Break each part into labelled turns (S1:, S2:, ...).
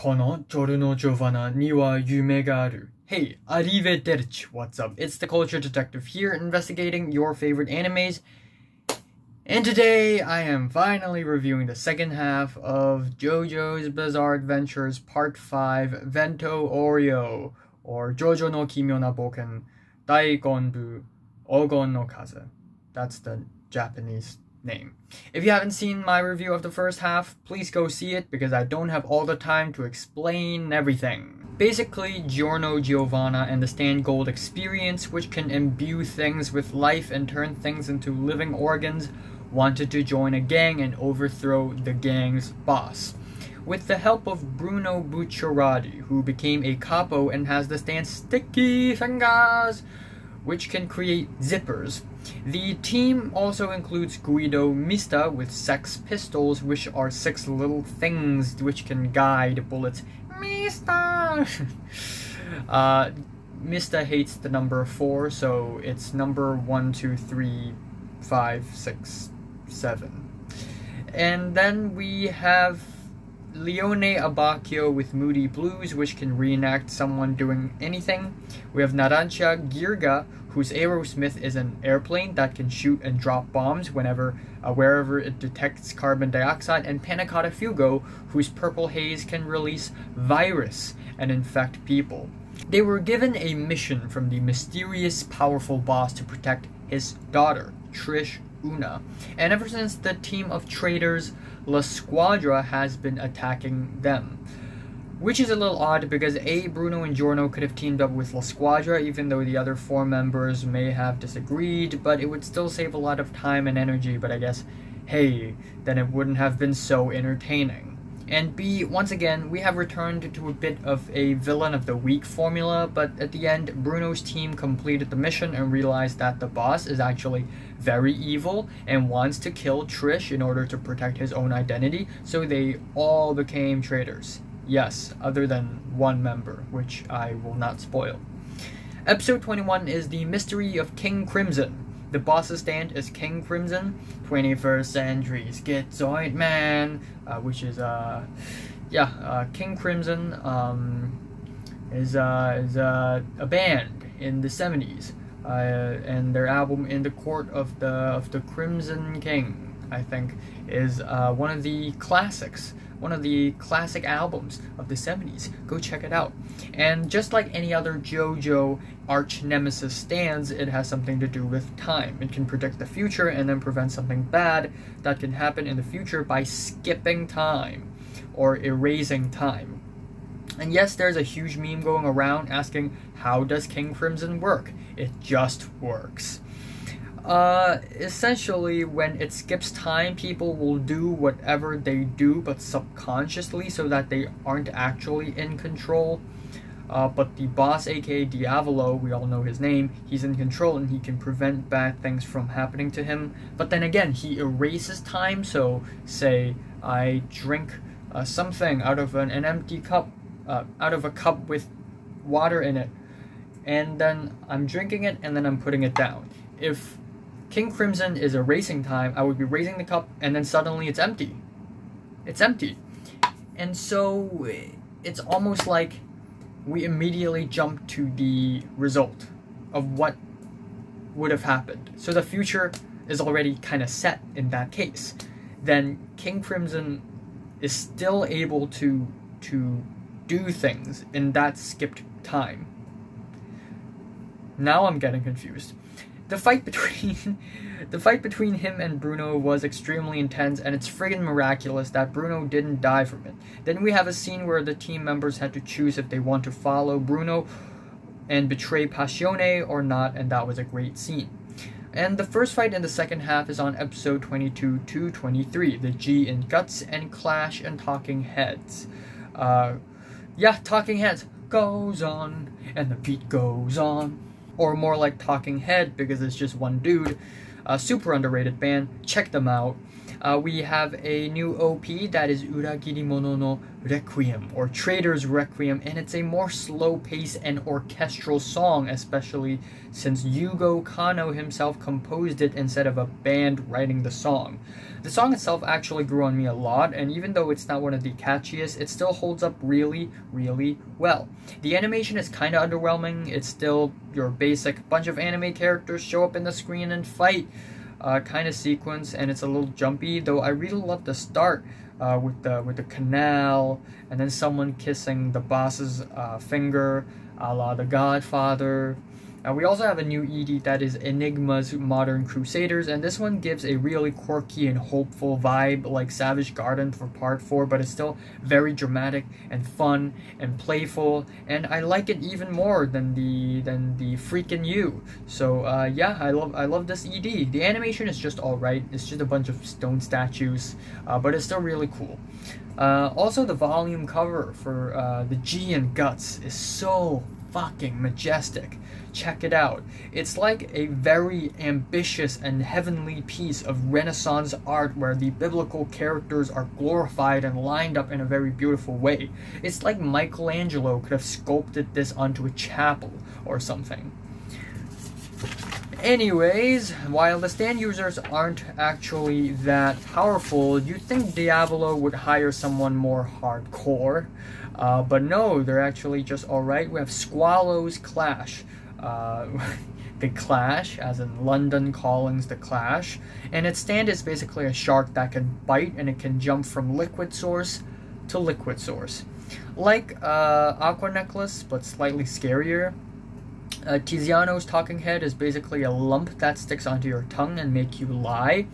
S1: このgiorno giovana ni wa yume ga aru. Hey, arrivederci, what's up? It's the Culture Detective here, investigating your favorite animes. And today, I am finally reviewing the second half of JoJo's Bizarre Adventures Part 5, Vento Aureo, or JoJo no Kimyo na Boken Daigonbu Ogon no Kaze. That's the Japanese name. If you haven't seen my review of the first half, please go see it because I don't have all the time to explain everything. Basically, Giorno Giovanna and the Stand Gold experience, which can imbue things with life and turn things into living organs, wanted to join a gang and overthrow the gang's boss. With the help of Bruno Bucciarati, who became a capo and has the Stand Sticky Fingers, which can create zippers. The team also includes Guido Mista with Sex Pistols, which are 6 little things which can guide bullets. Mista! Mista hates the number 4, so it's number 1, 2, 3, 5, 6, 7. And then we have Leone Abacchio with Moody Blues, which can reenact someone doing anything. We have Narancia Girga, whose Aerosmith is an airplane that can shoot and drop bombs wherever it detects carbon dioxide, and Panicotta Fugo, whose purple haze can release virus and infect people. They were given a mission from the mysterious, powerful boss to protect his daughter, Trish Una. And ever since, the team of traitors La Squadra has been attacking them. Which is a little odd because Bruno and Giorno could have teamed up with La Squadra even though the other 4 members may have disagreed, but it would still save a lot of time and energy, but I guess, hey, then it wouldn't have been so entertaining. And B, once again, we have returned to a bit of a villain of the week formula, but at the end, Bruno's team completed the mission and realized that the boss is actually very evil and wants to kill Trish in order to protect his own identity, so they all became traitors. Yes, other than one member, which I will not spoil. Episode 21 is the mystery of King Crimson. The boss's stand is King Crimson, 21st Century Schizoid Man, which is, King Crimson is a band in the 70s, and their album In the Court of the Crimson King, I think, is one of the classics. One of the classic albums of the 70s. Go check it out. And just like any other JoJo arch nemesis stands, it has something to do with time. It can predict the future and then prevent something bad that can happen in the future by skipping time or erasing time. And yes, there's a huge meme going around asking, how does King Crimson work? It just works. Essentially, when it skips time, people will do whatever they do, but subconsciously, so that they aren't actually in control. But the boss, aka Diavolo, we all know his name, he's in control and he can prevent bad things from happening to him. But then again, he erases time, so say I drink something out of an empty cup, out of a cup with water in it, and then I'm drinking it and then I'm putting it down. If King Crimson is erasing time, I would be raising the cup and then suddenly it's empty. It's empty. And so it's almost like we immediately jump to the result of what would have happened. So the future is already kind of set in that case. Then King Crimson is still able to do things in that skipped time. Now I'm getting confused. The fight between him and Bruno was extremely intense, and it's friggin' miraculous that Bruno didn't die from it. Then we have a scene where the team members had to choose if they want to follow Bruno and betray Passione or not, and that was a great scene. And the first fight in the second half is on episode 22-23, the G in Guts and Clash and Talking Heads. Talking Heads goes on, and the beat goes on. Or more like Talking Head, because it's just one dude. Super underrated band. Check them out. We have a new OP that is Uragirimono no Requiem, or Traitor's Requiem, and it's a more slow-paced and orchestral song, especially since Yugo Kanno himself composed it instead of a band writing the song. The song itself actually grew on me a lot, and even though it's not one of the catchiest, it still holds up really, really well. The animation is kind of underwhelming. It's still your basic bunch of anime characters show up in the screen and fight kind of sequence, and it's a little jumpy, though I really love the start with the canal, and then someone kissing the boss's finger, a la The Godfather. We also have a new ED that is Enigma's Modern Crusaders, and this one gives a really quirky and hopeful vibe like Savage Garden for Part 4, but it's still very dramatic and fun and playful, and I like it even more than the Freakin' You. So yeah, I love this ED. The animation is just alright. It's just a bunch of stone statues, but it's still really cool. Also, the volume cover for the G and Guts is so fucking majestic. Check it out. It's like a very ambitious and heavenly piece of Renaissance art where the biblical characters are glorified and lined up in a very beautiful way. It's like Michelangelo could have sculpted this onto a chapel or something. Anyways, while the stand users aren't actually that powerful, you'd think Diavolo would hire someone more hardcore. But no, they're actually just alright. We have Squallow's Clash. The Clash, as in London Calling's The Clash. And its stand is basically a shark that can bite, and it can jump from liquid source to liquid source. Like Aqua Necklace, but slightly scarier. Tiziano's talking head is basically a lump that sticks onto your tongue and make you lie.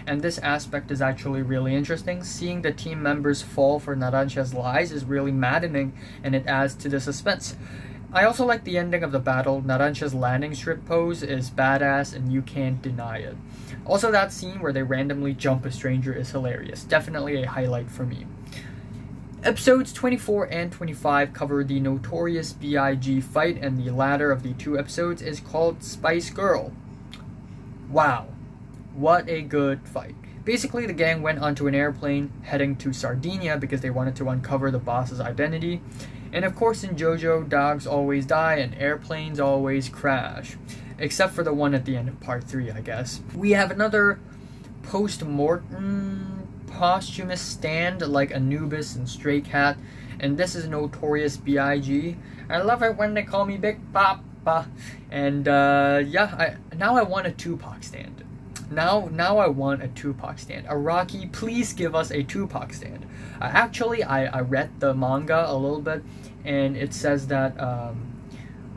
S1: And this aspect is actually really interesting. Seeing the team members fall for Narancia's lies is really maddening, and it adds to the suspense. I also like the ending of the battle. Narancia's landing strip pose is badass, and you can't deny it. Also, that scene where they randomly jump a stranger is hilarious. Definitely a highlight for me. Episodes 24 and 25 cover the Notorious B.I.G fight, and the latter of the two episodes is called Spice Girl. Wow. What a good fight. Basically, the gang went onto an airplane heading to Sardinia because they wanted to uncover the boss's identity. And of course, in JoJo, dogs always die and airplanes always crash. Except for the one at the end of Part 3, I guess. We have another post-mortem posthumous stand like Anubis and Stray Cat, and this is Notorious B.I.G. I love it when they call me Big Papa. And yeah, now I want a Tupac stand. Now I want a Tupac stand. Araki, please give us a Tupac stand. Actually, I read the manga a little bit, and it says that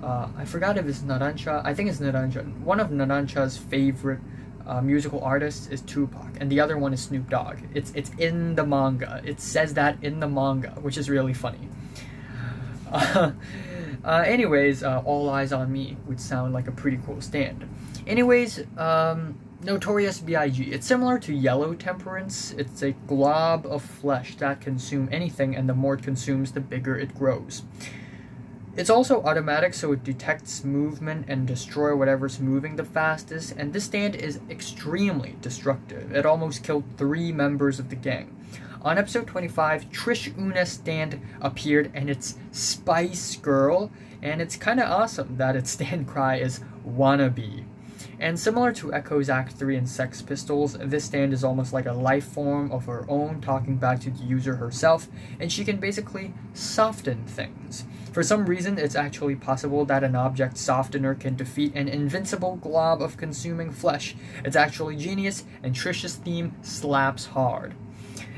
S1: I forgot if it's Narancia. I think it's Narancia. One of Narancia's favorite musical artists is Tupac, and the other one is Snoop Dogg. It's in the manga. It says that in the manga, which is really funny. Anyways, All Eyes on Me would sound like a pretty cool stand. Anyways, Notorious B.I.G. It's similar to Yellow Temperance. It's a glob of flesh that consumes anything, and the more it consumes, the bigger it grows. It's also automatic, so it detects movement and destroys whatever's moving the fastest, and this stand is extremely destructive. It almost killed 3 members of the gang. On episode 25, Trish Una's stand appeared, and it's Spice Girl, and it's kind of awesome that its stand cry is Wannabe. And similar to Echo's Act 3 and Sex Pistols, this stand is almost like a life form of her own, talking back to the user herself, and she can basically soften things. For some reason, it's actually possible that an object softener can defeat an invincible glob of consuming flesh. It's actually genius, and Trish's theme slaps hard.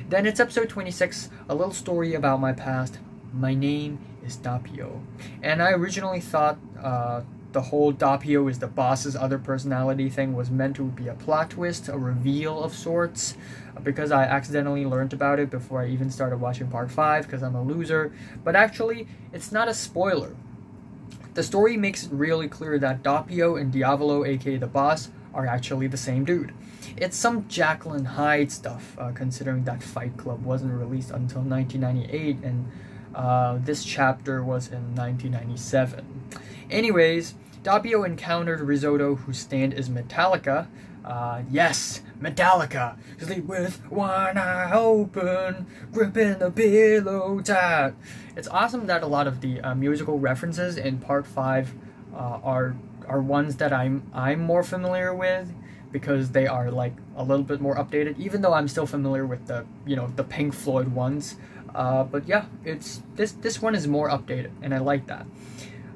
S1: Then it's episode 26, a little story about my past. My name is Doppio. And I originally thought the whole Doppio is the boss's other personality thing was meant to be a plot twist, a reveal of sorts, because I accidentally learned about it before I even started watching Part 5 because I'm a loser. But actually, it's not a spoiler. The story makes it really clear that Doppio and Diavolo, aka the boss, are actually the same dude. It's some Jacqueline Hyde stuff, considering that Fight Club wasn't released until 1998, and this chapter was in 1997. Anyways, Doppio encountered Risotto, whose stand is Metallica, Yes, Metallica. Sleep with one eye open, gripping the pillow tight. It's awesome that a lot of the musical references in Part 5 are ones that I'm more familiar with, because they are like a little bit more updated, even though I'm still familiar with the the Pink Floyd ones. But yeah, this one is more updated, and I like that.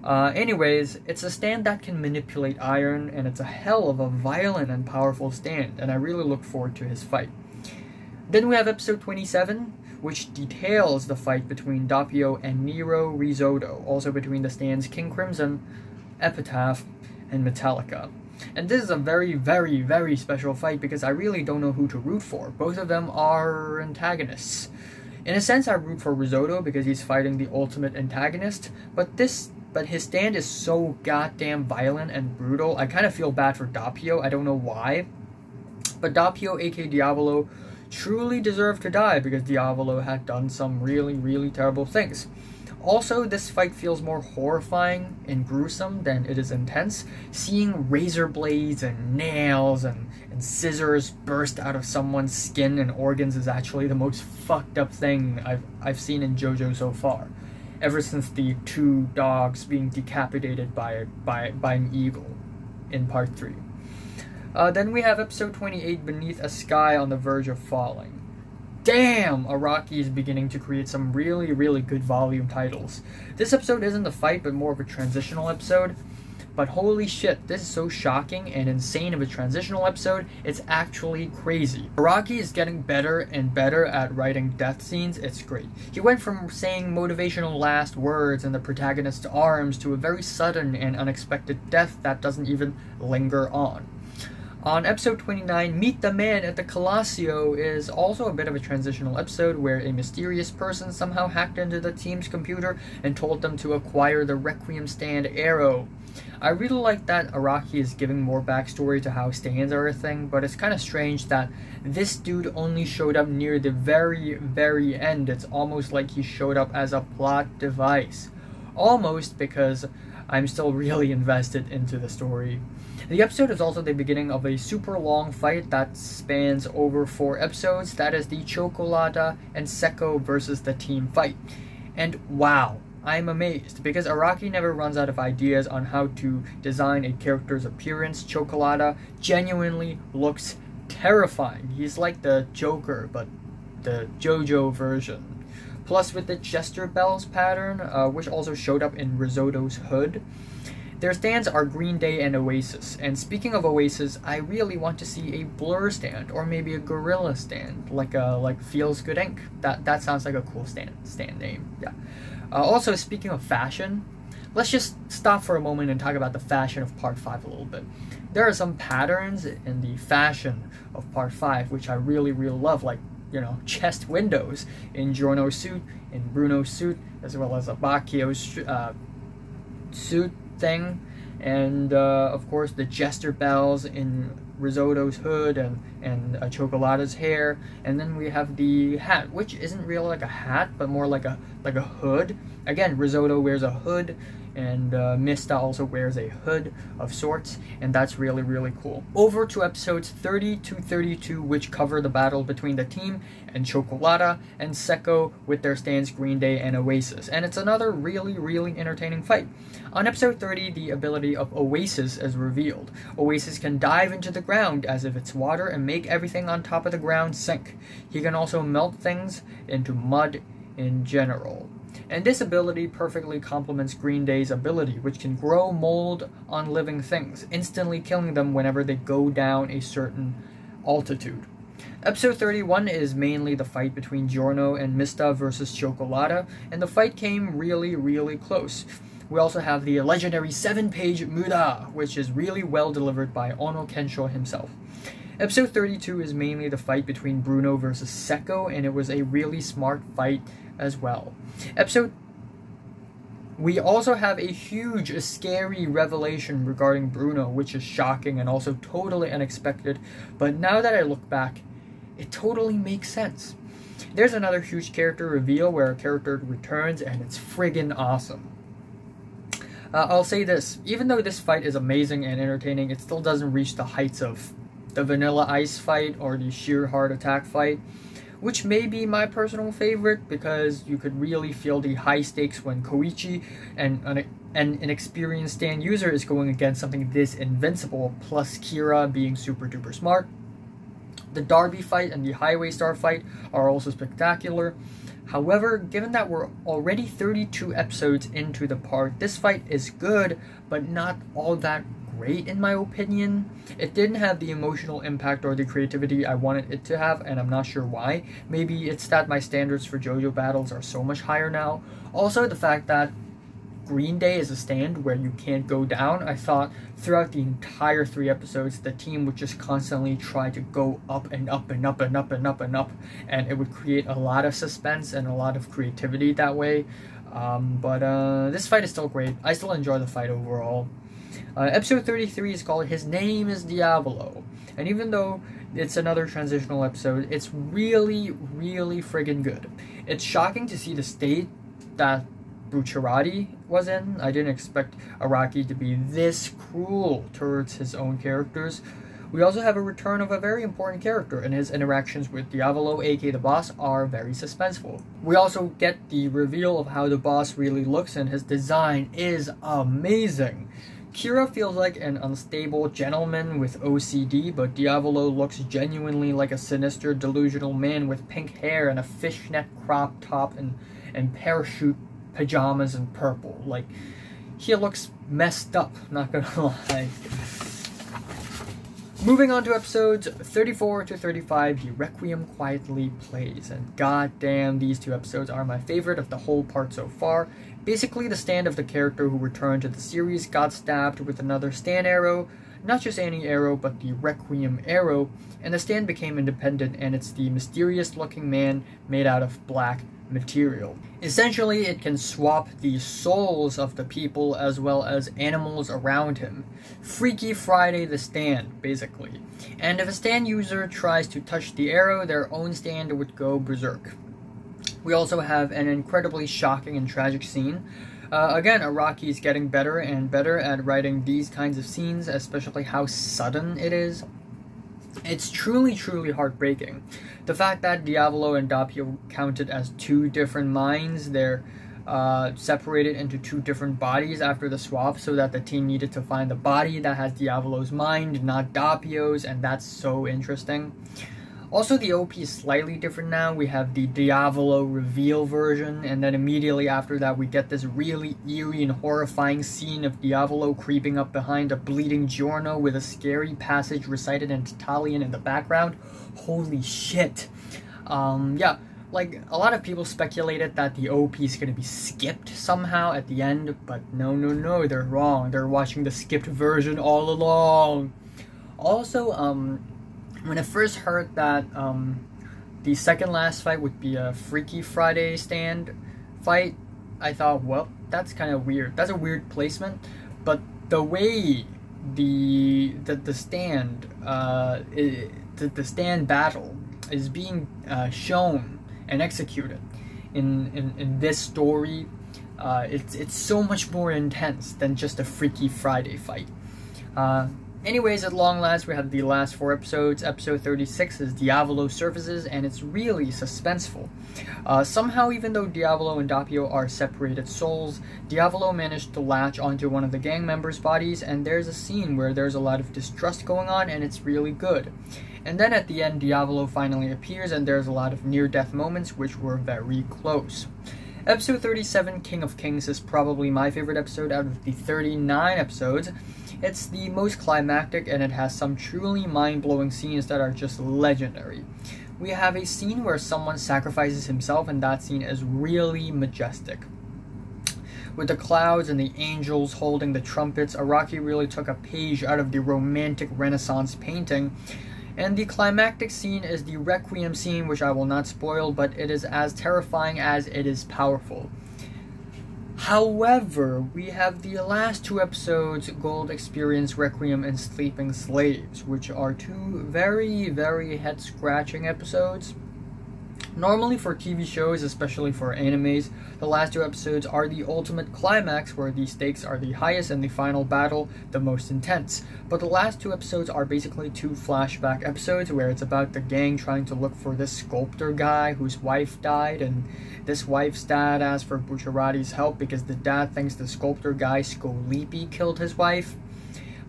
S1: Anyways, it's a stand that can manipulate iron, and it's a hell of a violent and powerful stand, and I really look forward to his fight. Then we have episode 27, which details the fight between Doppio and Nero Risotto, also between the stands King Crimson, Epitaph, and Metallica. And this is a very, very, very special fight because I really don't know who to root for. Both of them are antagonists. In a sense, I root for Risotto because he's fighting the ultimate antagonist, but his stand is so goddamn violent and brutal. I kind of feel bad for Doppio. I don't know why. But Doppio, aka Diavolo, truly deserved to die because Diavolo had done some really, really terrible things. Also, this fight feels more horrifying and gruesome than it is intense. Seeing razor blades and nails and scissors burst out of someone's skin and organs is actually the most fucked up thing I've seen in JoJo so far. Ever since the 2 dogs being decapitated by an eagle in Part 3. Then we have episode 28, Beneath a Sky on the Verge of Falling. Damn! Araki is beginning to create some really, really good volume titles. This episode isn't a fight, but more of a transitional episode. But holy shit, this is so shocking and insane of a transitional episode, it's actually crazy. Araki is getting better and better at writing death scenes, it's great. He went from saying motivational last words in the protagonist's arms to a very sudden and unexpected death that doesn't even linger on. On episode 29, Meet the Man at the Colosio is also a bit of a transitional episode where a mysterious person somehow hacked into the team's computer and told them to acquire the Requiem stand Aero. I really like that Araki is giving more backstory to how stands are a thing, but it's kind of strange that this dude only showed up near the very, very end. It's almost like he showed up as a plot device. Almost, because I'm still really invested into the story. The episode is also the beginning of a super long fight that spans over 4 episodes. That is the Chocolata and Secco versus the team fight. And wow, I'm amazed because Araki never runs out of ideas on how to design a character's appearance. Chocolata genuinely looks terrifying. He's like the Joker, but the JoJo version. Plus with the Jester Bells pattern, which also showed up in Risotto's hood. Their stands are Green Day and Oasis, and speaking of Oasis, I really want to see a Blur stand, or maybe a Gorilla stand, like Feels Good Inc. That sounds like a cool stand name, yeah. Also, speaking of fashion, let's just stop for a moment and talk about the fashion of Part 5 a little bit. There are some patterns in the fashion of Part 5 which I really, really love, like, chest windows in Giorno's suit, in Bruno's suit, as well as a Bacchio's suit thing, and of course the Jester Bells in Risotto's hood and Chocolata's hair, and then we have the hat, which isn't really like a hat but more like a hood. Again, Risotto wears a hood, and Mista also wears a hood of sorts, and that's really, really cool. Over to episodes 30 to 32, which cover the battle between the team and Chocolata and Secco with their stands Green Day and Oasis, and it's another really, really entertaining fight. On episode 30, the ability of Oasis is revealed. Oasis can dive into the ground as if it's water and make everything on top of the ground sink. He can also melt things into mud in general. And this ability perfectly complements Green Day's ability, which can grow mold on living things, instantly killing them whenever they go down a certain altitude. Episode 31 is mainly the fight between Giorno and Mista versus Chocolata, and the fight came really, really close. We also have the legendary 7-page Muda, which is really well delivered by Ono Kensho himself. Episode 32 is mainly the fight between Bruno versus Secco, and it was a really smart fight as well. We also have a huge, scary revelation regarding Bruno, which is shocking and also totally unexpected, but now that I look back, it totally makes sense. There's another huge character reveal where a character returns, and it's friggin' awesome. I'll say this, even though this fight is amazing and entertaining, it still doesn't reach the heights of the Vanilla Ice fight or the Sheer Heart Attack fight, which may be my personal favorite because you could really feel the high stakes when Koichi, an inexperienced stand user, is going against something this invincible, plus Kira being super duper smart. The Darby fight and the Highway Star fight are also spectacular. However, given that we're already 32 episodes into the part, this fight is good, but not all that great in my opinion. It didn't have the emotional impact or the creativity I wanted it to have, and I'm not sure why. Maybe it's that my standards for JoJo battles are so much higher now. Also, the fact that Green Day is a stand where you can't go down. I thought throughout the entire 3 episodes, the team would just constantly try to go up and up and up and up and up and up, and it would create a lot of suspense and a lot of creativity that way. But this fight is still great. I still enjoy the fight overall. Episode 33 is called His Name is Diavolo, and even though it's another transitional episode, it's really, really friggin' good. It's shocking to see the state that Bucciarati was in. I didn't expect Araki to be this cruel towards his own characters. We also have a return of a very important character, and his interactions with Diavolo, aka the boss, are very suspenseful. We also get the reveal of how the boss really looks, and his design is amazing. Kira feels like an unstable gentleman with OCD, but Diavolo looks genuinely like a sinister, delusional man with pink hair and a fishnet crop top and parachute pajamas in purple. Like, he looks messed up, not gonna lie. Moving on to episodes 34 to 35, the Requiem quietly plays, and goddamn, these 2 episodes are my favorite of the whole part so far. Basically, the stand of the character who returned to the series got stabbed with another stand arrow, not just any arrow, but the Requiem arrow, and the stand became independent, and it's the mysterious looking man made out of black material. Essentially, it can swap the souls of the people as well as animals around him. Freaky Friday the stand, basically. And if a stand user tries to touch the arrow, their own stand would go berserk. We also have an incredibly shocking and tragic scene. Again, Araki is getting better and better at writing these kinds of scenes, especially how sudden it is. It's truly, truly heartbreaking. The fact that Diavolo and Doppio counted as 2 different minds, they're separated into 2 different bodies after the swap, so that the team needed to find the body that has Diavolo's mind, not Doppio's, and that's so interesting. Also, the OP is slightly different now. We have the Diavolo reveal version, and then immediately after that we get this really eerie and horrifying scene of Diavolo creeping up behind a bleeding Giorno with a scary passage recited in Italian in the background. Holy shit. Yeah, like, a lot of people speculated that the OP is gonna be skipped somehow at the end, but no, they're wrong. They're watching the skipped version all along. Also, when I first heard that the second last fight would be a Freaky Friday stand fight, I thought, well, that's kind of weird. That's a weird placement, but the way the stand battle is being shown and executed in this story, it's so much more intense than just a Freaky Friday fight. Anyways, at long last, we have the last 4 episodes. Episode 36 is Diavolo Surfaces, and it's really suspenseful. Somehow, even though Diavolo and Doppio are separated souls, Diavolo managed to latch onto one of the gang members' bodies, and there's a scene where there's a lot of distrust going on, and it's really good. And then at the end, Diavolo finally appears, and there's a lot of near-death moments, which were very close. Episode 37, King of Kings, is probably my favorite episode out of the 39 episodes. It's the most climactic, and it has some truly mind-blowing scenes that are just legendary. We have a scene where someone sacrifices himself, and that scene is really majestic. With the clouds and the angels holding the trumpets, Araki really took a page out of the romantic Renaissance painting. And the climactic scene is the Requiem scene, which I will not spoil, but it is as terrifying as it is powerful. However, we have the last 2 episodes, Gold Experience, Requiem, and Sleeping Slaves, which are 2 very, very head-scratching episodes. Normally for TV shows, especially for animes, the last 2 episodes are the ultimate climax where the stakes are the highest and the final battle the most intense. But the last 2 episodes are basically 2 flashback episodes where it's about the gang trying to look for this sculptor guy whose wife died, and this wife's dad asked for Bucciarati's help because the dad thinks the sculptor guy Scolipi killed his wife.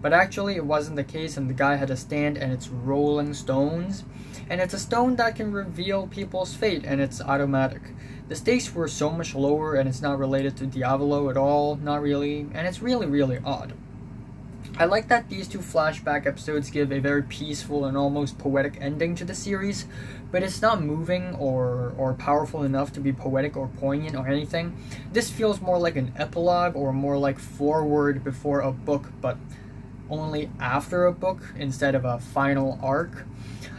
S1: But actually it wasn't the case, and the guy had a stand and it's rolling stones. And it's a stone that can reveal people's fate, and it's automatic. The stakes were so much lower, and it's not related to Diavolo at all, not really, and it's really, really odd. I like that these 2 flashback episodes give a very peaceful and almost poetic ending to the series, but it's not moving or powerful enough to be poetic or poignant or anything. This feels more like an epilogue or more like forward before a book, but only after a book instead of a final arc.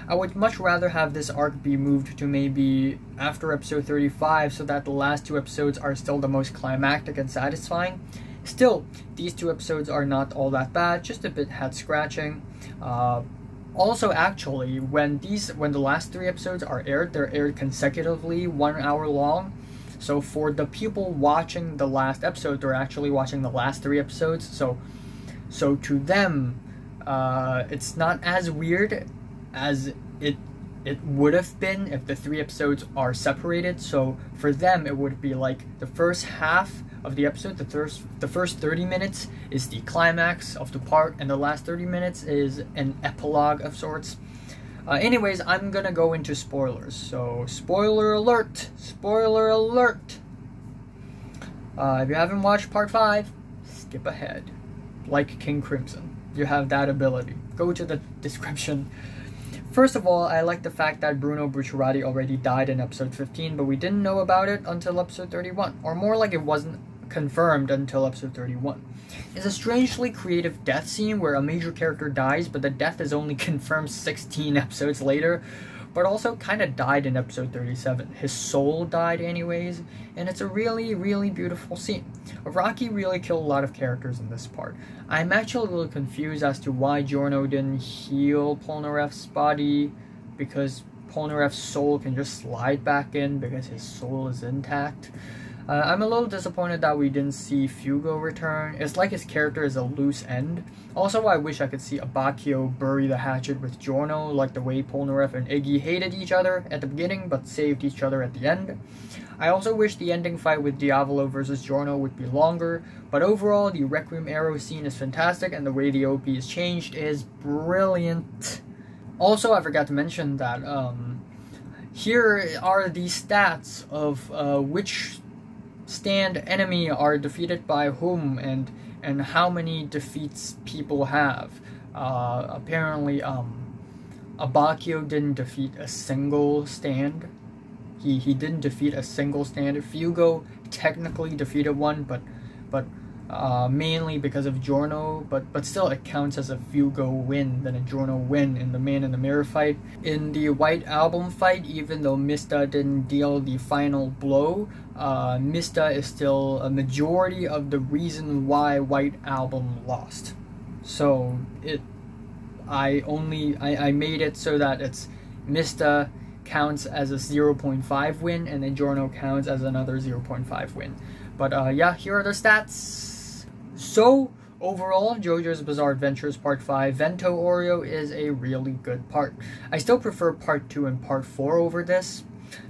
S1: I would much rather have this arc be moved to maybe after episode 35 so that the last 2 episodes are still the most climactic and satisfying. Still, these 2 episodes are not all that bad, just a bit head scratching. Also, actually, when the last 3 episodes are aired, they're aired consecutively 1 hour long. So for the people watching the last episode, they're actually watching the last 3 episodes. So to them, it's not as weird as it would have been if the 3 episodes are separated. So for them, it would be like the first half of the episode, the first 30 minutes is the climax of the part, and the last 30 minutes is an epilogue of sorts. Anyways, I'm gonna go into spoilers. So spoiler alert! Spoiler alert! If you haven't watched part 5, skip ahead. Like King Crimson, you have that ability. Go to the description. First of all, I like the fact that Bruno Bucciarati already died in episode 15, but we didn't know about it until episode 31, or more like it wasn't confirmed until episode 31. It's a strangely creative death scene where a major character dies, but the death is only confirmed 16 episodes later, but also kind of died in episode 37. His soul died anyways, and it's a really, really beautiful scene. Araki really killed a lot of characters in this part. I'm actually a little confused as to why Giorno didn't heal Polnareff's body, because Polnareff's soul can just slide back in because his soul is intact. I'm a little disappointed that we didn't see Fugo return. It's like his character is a loose end. Also, I wish I could see Abbacchio bury the hatchet with Giorno, like the way Polnareff and Iggy hated each other at the beginning but saved each other at the end. I also wish the ending fight with Diavolo versus Giorno would be longer, but overall the Requiem arrow scene is fantastic and the way the OP is changed is brilliant. Also, I forgot to mention that here are the stats of which stand enemy are defeated by whom and how many defeats people have. Apparently Abbacchio didn't defeat a single stand. He didn't defeat a single stand. Fugo technically defeated one, but mainly because of Giorno, but still it counts as a Fugo win than a Giorno win in the Man in the Mirror fight. In the White Album fight, even though Mista didn't deal the final blow, Mista is still a majority of the reason why White Album lost. So I made it so that it's Mista counts as a 0.5 win and then Giorno counts as another 0.5 win. But yeah, here are the stats. So overall, JoJo's Bizarre Adventures Part 5 Vento Aureo is a really good part. I still prefer Part 2 and Part 4 over this.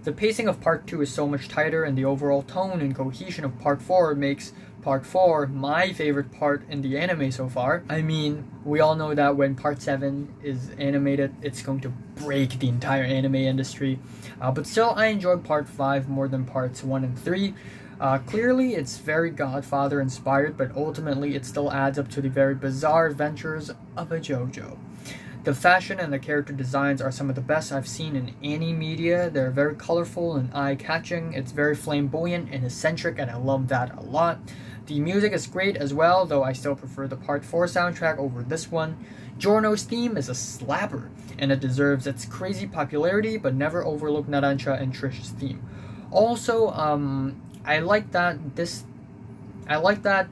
S1: The pacing of Part 2 is so much tighter, and the overall tone and cohesion of Part 4 makes Part 4 my favorite part in the anime so far. I mean, we all know that when Part 7 is animated, it's going to break the entire anime industry. But still, I enjoyed Part 5 more than Parts 1 and 3. Clearly, it's very Godfather inspired, but ultimately it still adds up to the very bizarre adventures of a JoJo. The fashion and the character designs are some of the best I've seen in any media. They're very colorful and eye-catching. It's very flamboyant and eccentric, and I love that a lot. The music is great as well, though I still prefer the Part 4 soundtrack over this one. Giorno's theme is a slapper, and it deserves its crazy popularity, but never overlook Narancia and Trish's theme. Also, I like that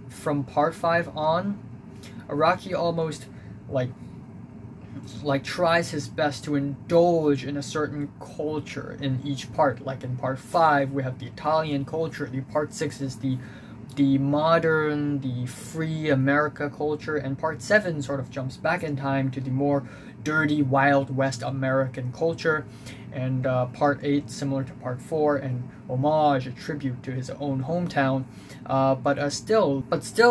S1: from Part 5 on, Araki almost, like, like tries his best to indulge in a certain culture in each part. Like in part 5 we have the Italian culture, the part 6 is the modern, the free America culture, and part 7 sort of jumps back in time to the more dirty Wild West American culture, and part 8 similar to part 4, an homage, a tribute to his own hometown, but still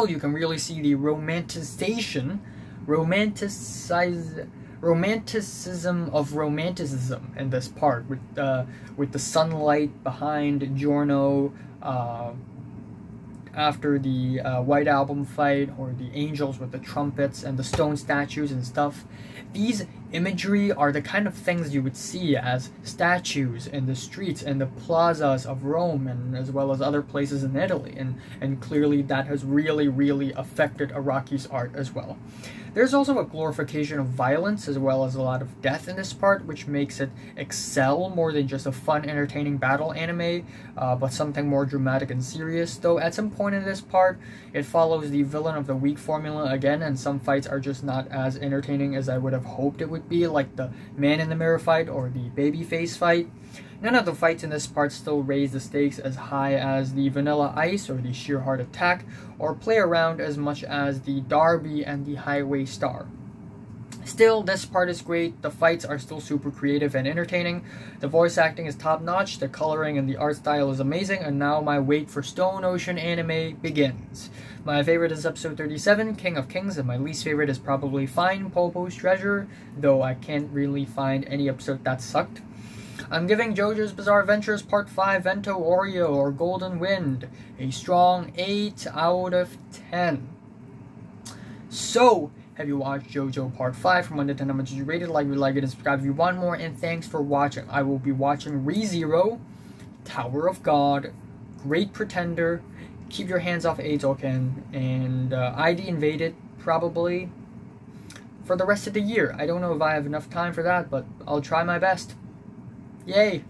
S1: you can really see the romanticism of romanticism in this part, with the sunlight behind Giorno after the White Album fight, or the angels with the trumpets and the stone statues and stuff. These imagery are the kind of things you would see as statues in the streets and the plazas of Rome, and as well as other places in Italy, and clearly that has really affected Araki's art as well. There's also a glorification of violence as well as a lot of death in this part, which makes it excel more than just a fun, entertaining battle anime, but something more dramatic and serious. Though at some point in this part, it follows the villain of the week formula again, and some fights are just not as entertaining as I would have hoped it would be, like the man in the mirror fight or the babyface fight. None of the fights in this part still raise the stakes as high as the Vanilla Ice or the Sheer Heart Attack, or play around as much as the Derby and the Highway Star. Still, this part is great, the fights are still super creative and entertaining, the voice acting is top notch, the coloring and the art style is amazing, and now my wait for Stone Ocean anime begins. My favorite is episode 37, King of Kings, and my least favorite is probably Find Popo's Treasure, though I can't really find any episode that sucked. I'm giving JoJo's Bizarre Adventures Part 5 Vento Aureo, or Golden Wind, a strong 8 out of 10. So, have you watched JoJo Part 5? From 1 to 10, how much did you rate it? Like it, and subscribe if you want more, and thanks for watching. I will be watching ReZero, Tower of God, Great Pretender, Keep Your Hands Off Eizouken, and ID Invaded, probably, for the rest of the year. I don't know if I have enough time for that, but I'll try my best. Yay!